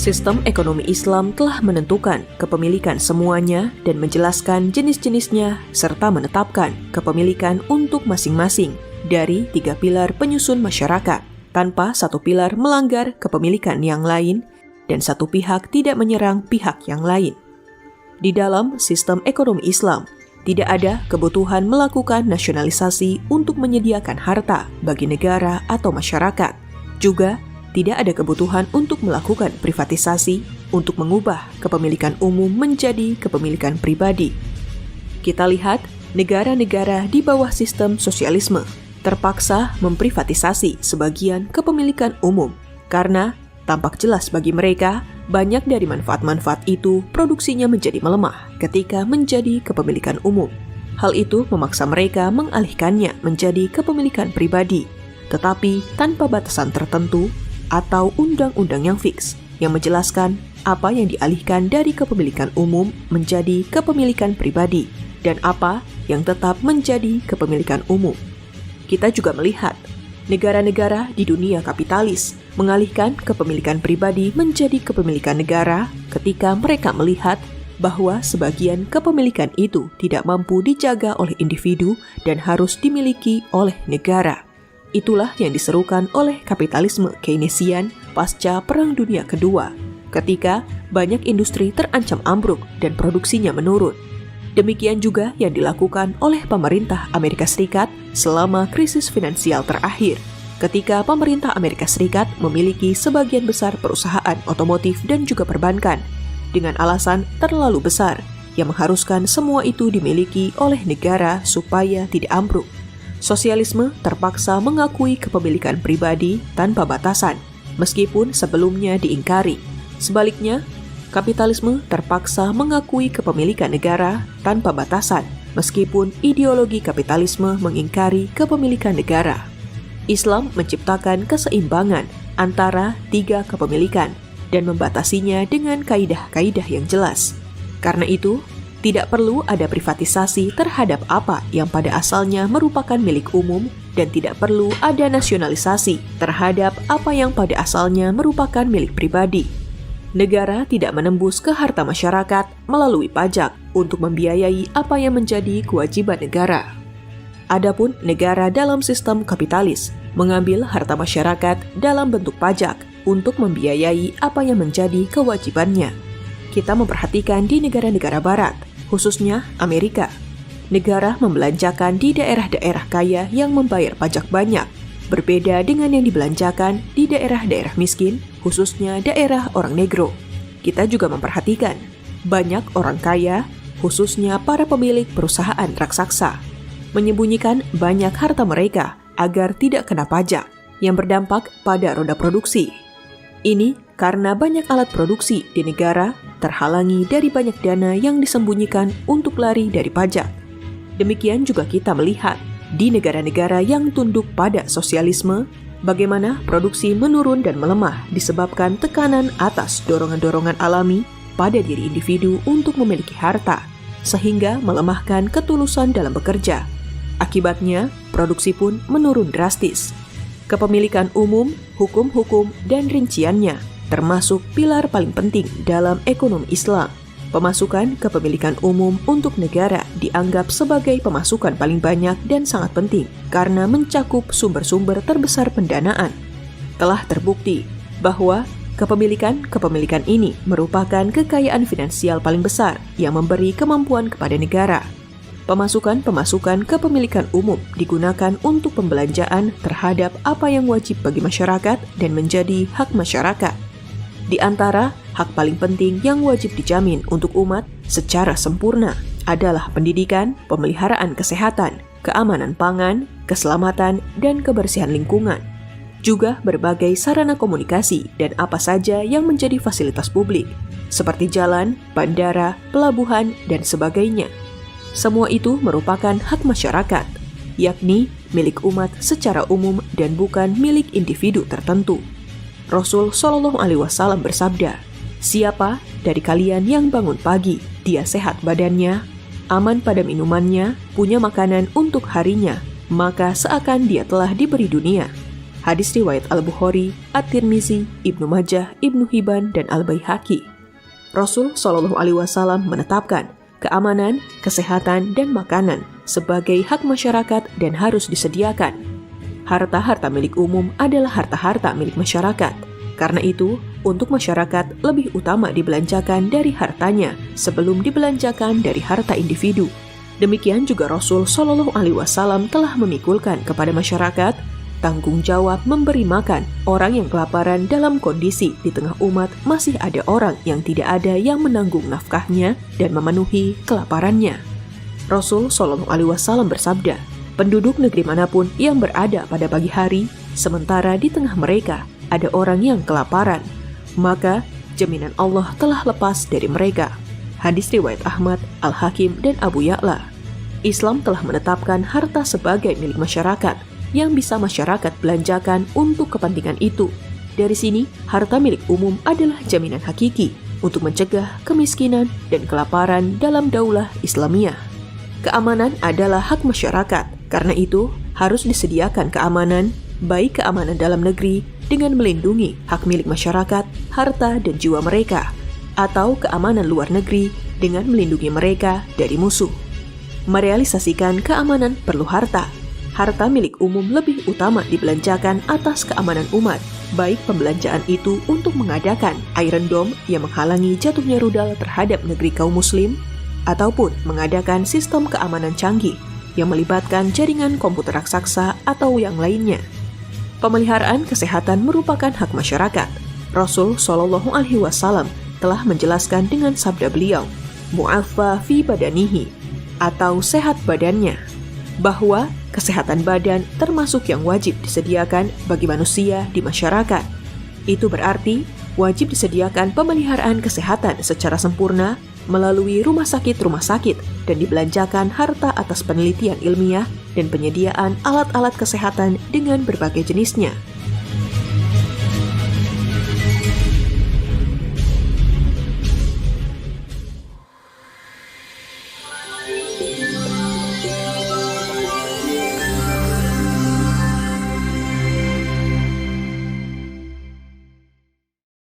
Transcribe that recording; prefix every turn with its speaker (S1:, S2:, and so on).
S1: Sistem ekonomi Islam telah menentukan kepemilikan semuanya dan menjelaskan jenis-jenisnya serta menetapkan kepemilikan untuk masing-masing dari 3 pilar penyusun masyarakat, tanpa satu pilar melanggar kepemilikan yang lain dan satu pihak tidak menyerang pihak yang lain. Di dalam sistem ekonomi Islam, tidak ada kebutuhan melakukan nasionalisasi untuk menyediakan harta bagi negara atau masyarakat. Juga tidak ada kebutuhan untuk melakukan privatisasi untuk mengubah kepemilikan umum menjadi kepemilikan pribadi. Kita lihat negara-negara di bawah sistem sosialisme terpaksa memprivatisasi sebagian kepemilikan umum karena tampak jelas bagi mereka banyak dari manfaat-manfaat itu produksinya menjadi melemah ketika menjadi kepemilikan umum. Hal itu memaksa mereka mengalihkannya menjadi kepemilikan pribadi, tetapi tanpa batasan tertentu atau undang-undang yang fix yang menjelaskan apa yang dialihkan dari kepemilikan umum menjadi kepemilikan pribadi dan apa yang tetap menjadi kepemilikan umum. Kita juga melihat negara-negara di dunia kapitalis mengalihkan kepemilikan pribadi menjadi kepemilikan negara ketika mereka melihat bahwa sebagian kepemilikan itu tidak mampu dijaga oleh individu dan harus dimiliki oleh negara. Itulah yang diserukan oleh kapitalisme Keynesian pasca Perang Dunia Kedua, ketika banyak industri terancam ambruk dan produksinya menurun. Demikian juga yang dilakukan oleh pemerintah Amerika Serikat selama krisis finansial terakhir, ketika pemerintah Amerika Serikat memiliki sebagian besar perusahaan otomotif dan juga perbankan, dengan alasan terlalu besar yang mengharuskan semua itu dimiliki oleh negara supaya tidak ambruk. Sosialisme terpaksa mengakui kepemilikan pribadi tanpa batasan, meskipun sebelumnya diingkari. Sebaliknya, kapitalisme terpaksa mengakui kepemilikan negara tanpa batasan, meskipun ideologi kapitalisme mengingkari kepemilikan negara. Islam menciptakan keseimbangan antara 3 kepemilikan dan membatasinya dengan kaidah-kaidah yang jelas. Karena itu, tidak perlu ada privatisasi terhadap apa yang pada asalnya merupakan milik umum dan tidak perlu ada nasionalisasi terhadap apa yang pada asalnya merupakan milik pribadi. Negara tidak menembus ke harta masyarakat melalui pajak untuk membiayai apa yang menjadi kewajiban negara. Adapun negara dalam sistem kapitalis mengambil harta masyarakat dalam bentuk pajak untuk membiayai apa yang menjadi kewajibannya. Kita memperhatikan di negara-negara barat, khususnya Amerika. Negara membelanjakan di daerah-daerah kaya yang membayar pajak banyak, berbeda dengan yang dibelanjakan di daerah-daerah miskin, khususnya daerah orang negro. Kita juga memperhatikan banyak orang kaya, khususnya para pemilik perusahaan raksasa, menyembunyikan banyak harta mereka agar tidak kena pajak yang berdampak pada roda produksi. Ini karena banyak alat produksi di negara terhalangi dari banyak dana yang disembunyikan untuk lari dari pajak. Demikian juga kita melihat di negara-negara yang tunduk pada sosialisme, bagaimana produksi menurun dan melemah disebabkan tekanan atas dorongan-dorongan alami pada diri individu untuk memiliki harta, sehingga melemahkan ketulusan dalam bekerja. Akibatnya, produksi pun menurun drastis. Kepemilikan umum, hukum-hukum, dan rinciannya termasuk pilar paling penting dalam ekonomi Islam. Pemasukan kepemilikan umum untuk negara dianggap sebagai pemasukan paling banyak dan sangat penting karena mencakup sumber-sumber terbesar pendanaan. Telah terbukti bahwa kepemilikan ini merupakan kekayaan finansial paling besar yang memberi kemampuan kepada negara. Pemasukan kepemilikan umum digunakan untuk pembelanjaan terhadap apa yang wajib bagi masyarakat dan menjadi hak masyarakat. Di antara hak paling penting yang wajib dijamin untuk umat secara sempurna adalah pendidikan, pemeliharaan kesehatan, keamanan pangan, keselamatan, dan kebersihan lingkungan. Juga berbagai sarana komunikasi dan apa saja yang menjadi fasilitas publik, seperti jalan, bandara, pelabuhan, dan sebagainya. Semua itu merupakan hak masyarakat, yakni milik umat secara umum dan bukan milik individu tertentu. Rasul Shallallahu Alaihi Wasallam bersabda, "Siapa dari kalian yang bangun pagi, dia sehat badannya, aman pada minumannya, punya makanan untuk harinya, maka seakan dia telah diberi dunia." Hadis riwayat Al-Bukhari, At-Tirmizi, Ibnu Majah, Ibnu Hibban, dan Al-Baihaqi. Rasul Shallallahu Alaihi Wasallam menetapkan keamanan, kesehatan, dan makanan sebagai hak masyarakat dan harus disediakan. Harta-harta milik umum adalah harta-harta milik masyarakat. Karena itu, untuk masyarakat lebih utama dibelanjakan dari hartanya sebelum dibelanjakan dari harta individu. Demikian juga Rasul Shallallahu Alaihi Wasallam telah memikulkan kepada masyarakat tanggung jawab memberi makan orang yang kelaparan dalam kondisi di tengah umat masih ada orang yang tidak ada yang menanggung nafkahnya dan memenuhi kelaparannya. Rasul Shallallahu Alaihi Wasallam bersabda, penduduk negeri manapun yang berada pada pagi hari, sementara di tengah mereka ada orang yang kelaparan, maka jaminan Allah telah lepas dari mereka. Hadis riwayat Ahmad, Al-Hakim, dan Abu Ya'la. Islam telah menetapkan harta sebagai milik masyarakat yang bisa masyarakat belanjakan untuk kepentingan itu. Dari sini, harta milik umum adalah jaminan hakiki untuk mencegah kemiskinan dan kelaparan dalam daulah Islamiyah. Keamanan adalah hak masyarakat, karena itu harus disediakan keamanan, baik keamanan dalam negeri dengan melindungi hak milik masyarakat, harta dan jiwa mereka, atau keamanan luar negeri dengan melindungi mereka dari musuh. Merealisasikan keamanan perlu harta. Harta milik umum lebih utama dibelanjakan atas keamanan umat, baik pembelanjaan itu untuk mengadakan Iron Dome yang menghalangi jatuhnya rudal terhadap negeri kaum muslim, ataupun mengadakan sistem keamanan canggih yang melibatkan jaringan komputer raksasa atau yang lainnya. Pemeliharaan kesehatan merupakan hak masyarakat. Rasul Shallallahu Alaihi Wasallam telah menjelaskan dengan sabda beliau, mu'affa fi badanihi, atau sehat badannya, bahwa kesehatan badan termasuk yang wajib disediakan bagi manusia di masyarakat. Itu berarti wajib disediakan pemeliharaan kesehatan secara sempurna melalui rumah sakit dan dibelanjakan harta atas penelitian ilmiah dan penyediaan alat-alat kesehatan dengan berbagai jenisnya.